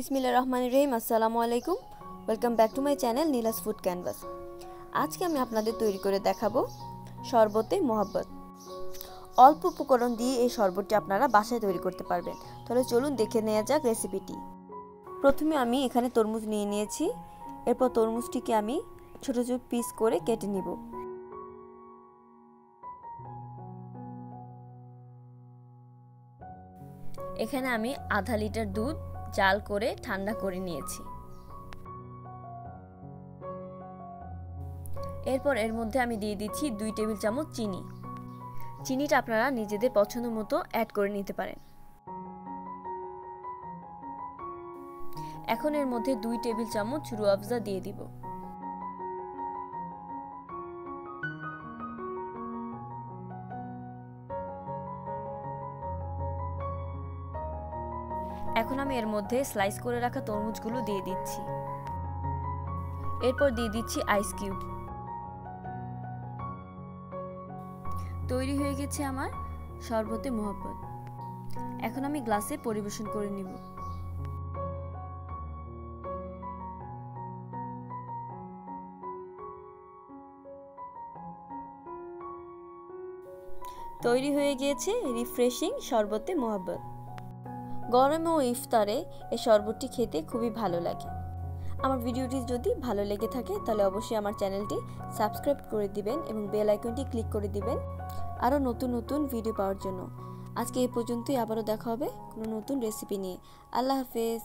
বিসমিল্লাহির রহমানির রহিম। আসসালামু আলাইকুম। Welcome back to my channel Neela's food canvas. আজকে আমি আপনাদের তৈরি করে দেখাবো শরবতে মোহাব্বত। অল্প উপকরণ দিয়ে এই শরবতটি আপনারা বাসায় তৈরি করতে পারবেন। তাহলে চলুন দেখে নেওয়া যাক রেসিপিটি। প্রথমে আমি এখানে তরমুজ নিয়ে নিয়েছি। এরপর তরমুজটিকে আমি ছোট ছোট পিস করে কেটে নিব। এখানে আমি আধা লিটার দুধ জাল করে ঠান্ডা করে নিয়েছি। এরপর এর মধ্যে আমি দিয়ে দিচ্ছি 2 টেবিল চামচ চিনি। চিনিটা আপনারা নিজেদের পছন্দ মতো অ্যাড করে নিতে পারেন। এখন এর মধ্যে 2 টেবিল চামচ রুহ আফজা দিয়ে দিব। এখন আমি এর মধ্যে স্লাইস করে রাখা তরমুজগুলো দিয়ে দিচ্ছি। এরপর দিয়ে দিচ্ছি আইস কিউব। তৈরি হয়ে গেছে আমার শরবতে মোহাব্বত। এখন আমি গ্লাসে পরিবেশন করে নিব। তৈরি হয়ে গিয়েছে রিফ্রেশিং শরবতে মোহাব্বত। গরমে ও ইফতারে এই শরবতটি খেতে খুবই ভালো লাগে। আমার ভিডিওটি যদি ভালো লেগে থাকে তাহলে অবশ্যই আমার চ্যানেলটি সাবস্ক্রাইব করে দিবেন এবং বেল আইকনটি ক্লিক করে দিবেন আরও নতুন নতুন ভিডিও পাওয়ার জন্য। আজকে এই পর্যন্তই, আবারও দেখা হবে কোনো নতুন রেসিপি নিয়ে। আল্লাহ হাফেজ।